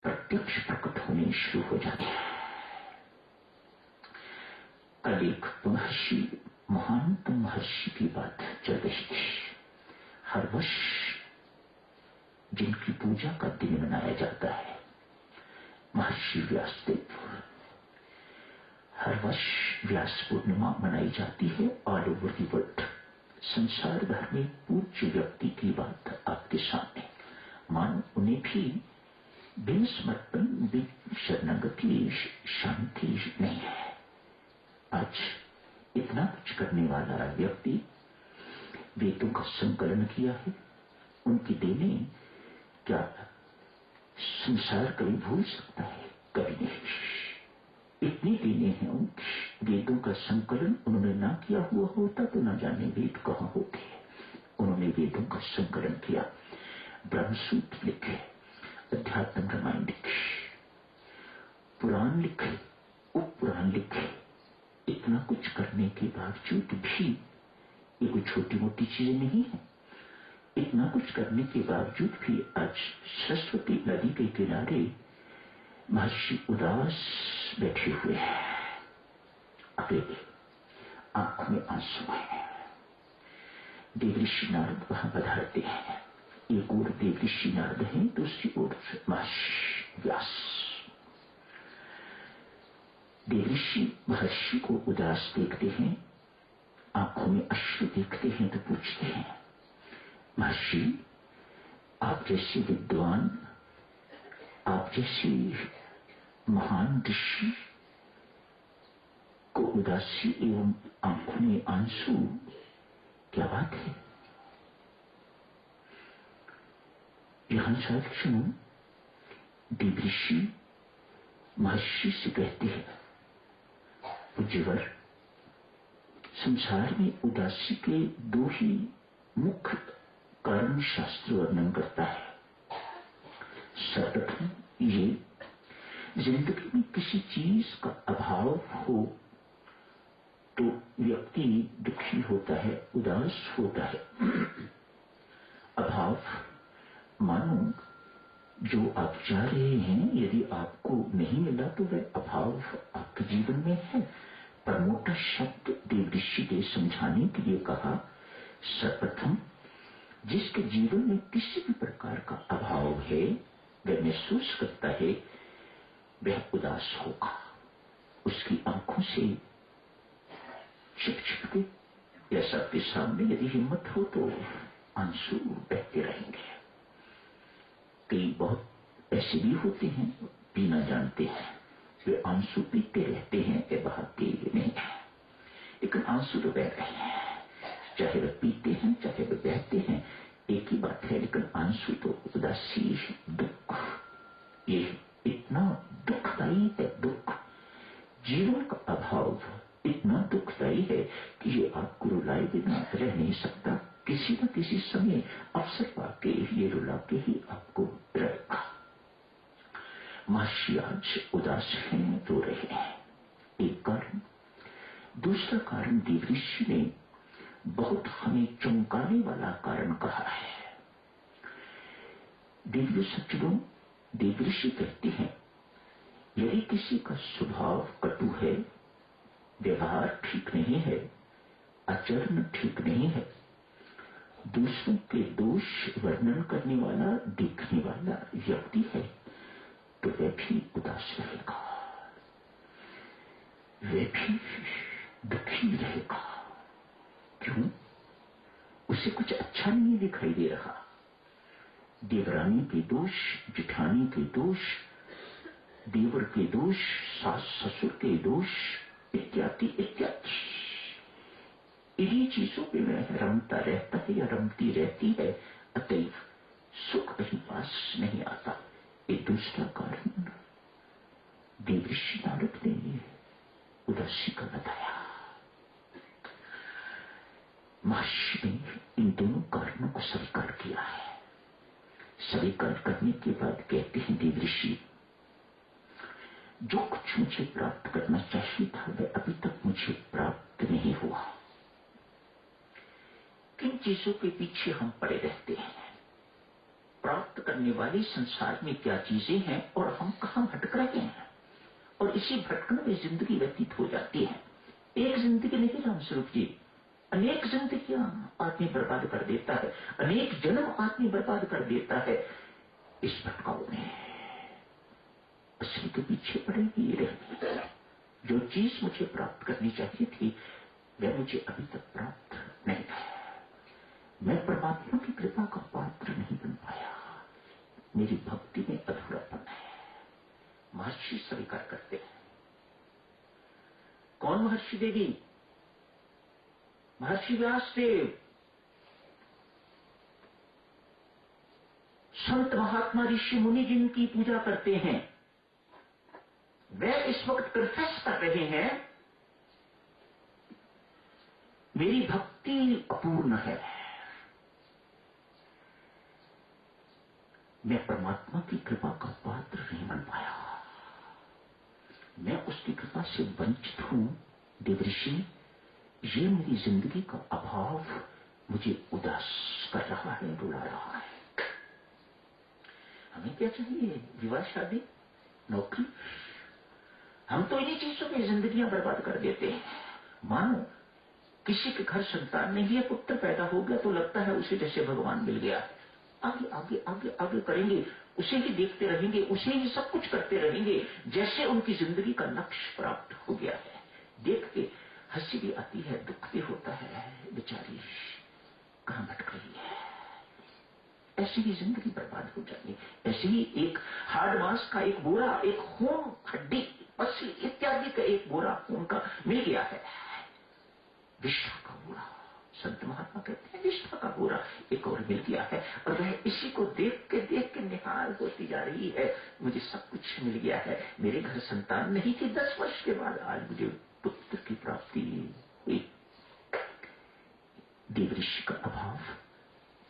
प्रत्यक्ष प्रकट होने शुरू हो जाते हैं। कल एक महर्षि, महानतम महर्षि की बात चल रही थी। हर वर्ष जिनकी पूजा का दिन मनाया जाता है, महर्षि व्यासदेव, हर वर्ष व्यास पूर्णिमा मनाई जाती है। ऑल ओवर द वर्ल्ड, संसार भर में पूज्य व्यक्ति की बात आपके सामने, मानो उन्हें भी बिन समर्पण, बिन शरणागति शांति नहीं है। आज इतना कुछ करने वाला व्यक्ति वेदों का संकलन किया है, उनकी देने क्या संसार कभी भूल सकता है? कभी नहीं। इतनी देने हैं उनकी, वेदों का संकलन उन्होंने ना किया हुआ होता तो न जाने वेद कहां होते। उन्होंने वेदों का संकलन किया, ब्रह्मसूत्र लिखे, अध्यात्म रामायण लिखे, पुराण लिखे, उप पुराण लिखे। इतना कुछ करने के बावजूद भी ये कोई छोटी मोटी चीजें नहीं है। इतना कुछ करने के बावजूद भी आज सरस्वती नदी के किनारे महर्षि उदास बैठे हुए हैं, अकेले, आंखों में आंसू है। देवऋषि नारद वहां पधारते हैं। एक ओर देवऋषि नारद है, दूसरी ओर महर्षि व्यास। देवऋषि महर्षि को उदास देखते हैं, आंखों में अश्रु देखते हैं तो पूछते हैं, महर्षि आप जैसे विद्वान, आप जैसे महान ऋषि को उदासी एवं आंखों में आंसू, क्या बात है? यहां साक्षण देवऋषि महर्षि से कहते हैं, पूज्यवर, संसार में उदासी के दो ही मुख्य कारण शास्त्र वर्णन करता है। सर्वप्रथम ये, जिंदगी में किसी चीज का अभाव हो तो व्यक्ति दुखी होता है, उदास होता है। अभाव मानो जो आप चाह रहे हैं, यदि आपको नहीं मिला तो वह अभाव आपके जीवन में है। पर मोटा शब्द देवऋषि ने समझाने के लिए कहा, सर्वप्रथम जिसके जीवन में किसी भी प्रकार का अभाव है, वह महसूस करता है, वह उदास होगा। उसकी आंखों से छिप छिप के या सबके सामने यदि हिम्मत हो तो आंसू बहते रहेंगे। कई बहुत ऐसे भी होते हैं, पीना जानते हैं, वे आंसू पीते रहते हैं, वे बहाते नहीं है, लेकिन आंसू तो बह रहे हैं। चाहे वे पीते हैं, चाहे वे बहते हैं, एक ही बात है। लेकिन आंसू तो उदासी, दुख, ये इतना दुखदायी है। दुख, जीवन का अभाव इतना दुखदायी है कि ये आपको रुलाए बिना रह नहीं सकता। किसी न किसी समय अवसर पाके ये रुला के ही आपको रहेगा। महर्षि आज उदास हैं, रो रहे हैं, एक कारण। दूसरा कारण देवऋषि ने बहुत हमें चौंकाने वाला कारण कहा है। दिव्य सज्जनों, देवऋषि कहते हैं, यदि किसी का स्वभाव कटु है, व्यवहार ठीक नहीं है, आचरण ठीक नहीं है, दूसरों के दोष वर्णन करने वाला, देखने वाला व्यक्ति है, तो वह भी उदास रहेगा, वह भी दुखी रहेगा। क्यों? उसे कुछ अच्छा नहीं दिखाई दे रहा। देवरानी के दोष, जिठानी के दोष, देवर के दोष, सास ससुर के दोष, इत्यादि इत्यादि, इन्हीं चीजों पे वह रमता रहता है या रमती रहती है, अतएव सुख कहीं पास नहीं आता। एक दूसरा कारण देवऋषि नारद ने उदासी का बताया। महर्षि ने इन दोनों कारणों को स्वीकार किया है। स्वीकार करने के बाद कहते हैं देवऋषि, जो कुछ मुझे प्राप्त करना चाहिए था वह अभी तक मुझे प्राप्त नहीं हुआ। किन चीजों के पीछे हम पड़े रहते हैं? प्राप्त करने वाली संसार में क्या चीजें हैं और हम कहां भटक रहे हैं, और इसी भटकने में जिंदगी व्यतीत हो जाती है। एक जिंदगी नहीं राम स्वरूप जी, अनेक जिंदगियां आदमी बर्बाद कर देता है, अनेक जन्म आदमी बर्बाद कर देता है इस भटकाव में। असली के पीछे पड़ेगी रहनी। जो चीज मुझे प्राप्त करनी चाहिए थी वह मुझे अभी तक प्राप्त नहीं है। मैं परमात्मा की कृपा का पात्र नहीं बन पाया, मेरी भक्ति में अधूरापन है। महर्षि स्वीकार करते हैं। कौन महर्षि देवी? महर्षि व्यासदेव। संत महात्मा ऋषि मुनि जिनकी पूजा करते हैं वे इस वक्त कन्फेस कर रहे हैं मेरी भक्ति अपूर्ण है, मैं परमात्मा की कृपा का पात्र नहीं बन पाया, मैं उसकी कृपा से वंचित हूं। देवऋषि, ये मेरी जिंदगी का अभाव मुझे उदास कर रहा है, रुला रहा है। हमें क्या चाहिए? विवाह, शादी, नौकरी। हम तो इन्हीं चीजों में जिंदगियां बर्बाद कर देते हैं। मानो किसी के घर संतान नहीं है, पुत्र पैदा हो गया तो लगता है उसे जैसे भगवान मिल गया। आगे आगे आगे आगे करेंगे, उसे ही देखते रहेंगे, उसे ही सब कुछ करते रहेंगे, जैसे उनकी जिंदगी का लक्ष्य प्राप्त हो गया है। देख के हंसी भी आती है, दुख भी होता है, बेचारी कहां भटक रही है। ऐसी ही जिंदगी बर्बाद हो जाएगी। ऐसे ही एक हार्ड मांस का एक बोरा, एक खून, हड्डी, पसली इत्यादि का एक बोरा खून का मिल गया है, विष्ठा का बोरा। संत महात्मा कहते हैं विष्ठा का बोरा एक और मिल गया है, और वह इसी को देख के निहाल होती जा रही है। मुझे सब कुछ मिल गया है, मेरे घर संतान नहीं थी, 10 वर्ष के बाद आज मुझे पुत्र की प्राप्ति हुई। देवऋषि का अभाव,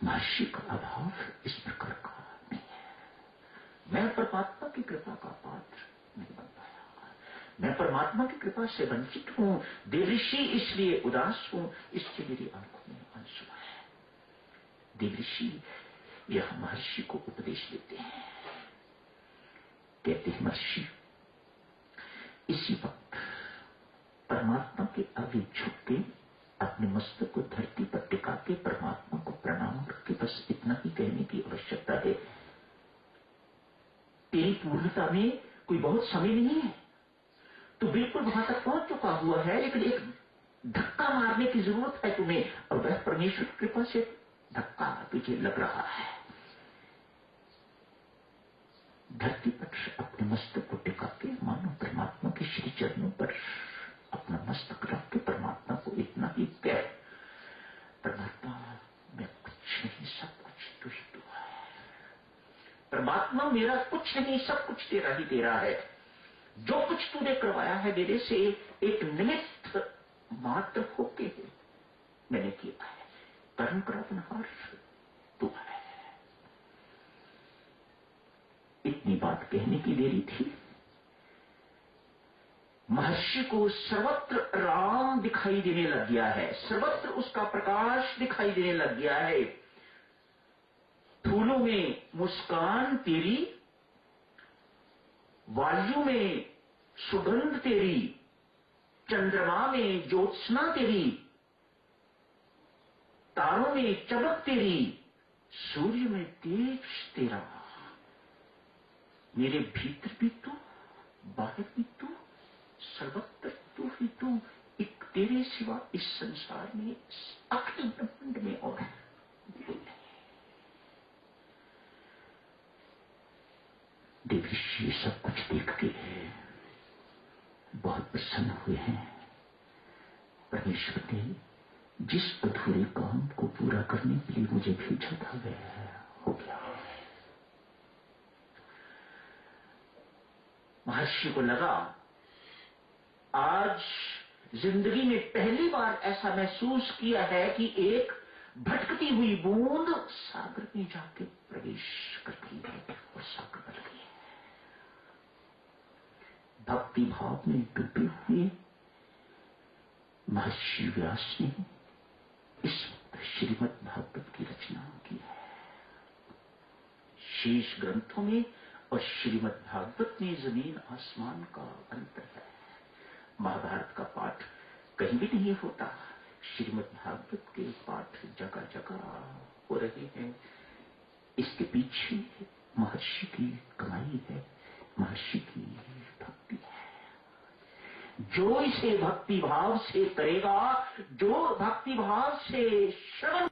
महर्षि का अभाव इस प्रकार का नहीं है। मैं परमात्मा की कृपा का पात्र नहीं बन पाया, मैं परमात्मा की कृपा से वंचित हूं। देवऋषि इसलिए उदास हूं, इससे मेरी आंखों में आंसू है। देवऋषि यह महर्षि को उपदेश देते हैं। कहते हैं महर्षि, इसी वक्त परमात्मा के आगे झुक के अपने मस्तक को धरती पर टिका के परमात्मा को प्रणाम करके बस इतना ही कहने की आवश्यकता है, तेरी पूर्णता में कोई बहुत समय नहीं है, तो बिल्कुल वहां तक पहुंच चुका हुआ है, लेकिन एक धक्का मारने की जरूरत है तुम्हें, और वह परमेश्वर की कृपा से धक्का तुझे लग रहा है। धरती पर अपने मस्तक को टिका के मानो परमात्मा के श्री चरणों पर अपना मस्तक रख के परमात्मा को इतना ही कह, परमात्मा मैं कुछ नहीं, सब कुछ तू ही तू है। परमात्मा मेरा कुछ नहीं, सब कुछ तेरा ही तेरा है। जो कुछ तूने करवाया है मेरे से एक निमित्त मात्र होके मैंने किया है, कर्म करावनहार तू है। इतनी बात कहने की देरी थी, महर्षि को सर्वत्र राम दिखाई देने लग गया है, सर्वत्र उसका प्रकाश दिखाई देने लग गया है। फूलों में मुस्कान तेरी, वायु में सुगंध तेरी, चंद्रमा में ज्योत्सना तेरी, तारों में चमक तेरी, सूर्य में तेज तेरा। मेरे भीतर भी तू, बाहर भी तू, सर्वत्र तू ही तू। एक तेरे सिवा इस संसार में, अखिल ब्रह्मांड में और कोई नहीं। देवऋषि सब कुछ देख के बहुत प्रसन्न हुए हैं। परमेश्वर ने जिस अधूरे काम को पूरा करने के लिए मुझे भेजा था वह हो गया। महर्षि को लगा आज जिंदगी में पहली बार ऐसा महसूस किया है कि एक भटकती हुई बूंद सागर में जाके प्रवेश कर गई है और सागर बन गई है। भक्ति भाव में डूबे हुए महर्षि व्यास ने इस वक्त श्रीमद् भागवत की रचना की है। शेष ग्रंथों में और श्रीमद् भागवत में जमीन आसमान का अंतर है। महाभारत का पाठ कहीं भी नहीं होता, श्रीमद् भागवत के पाठ जगह जगह हो रहे हैं। इसके पीछे महर्षि की कमाई है, महर्षि की भक्ति है। जो इसे भक्ति भाव से करेगा, जो भक्ति भाव से श्रवण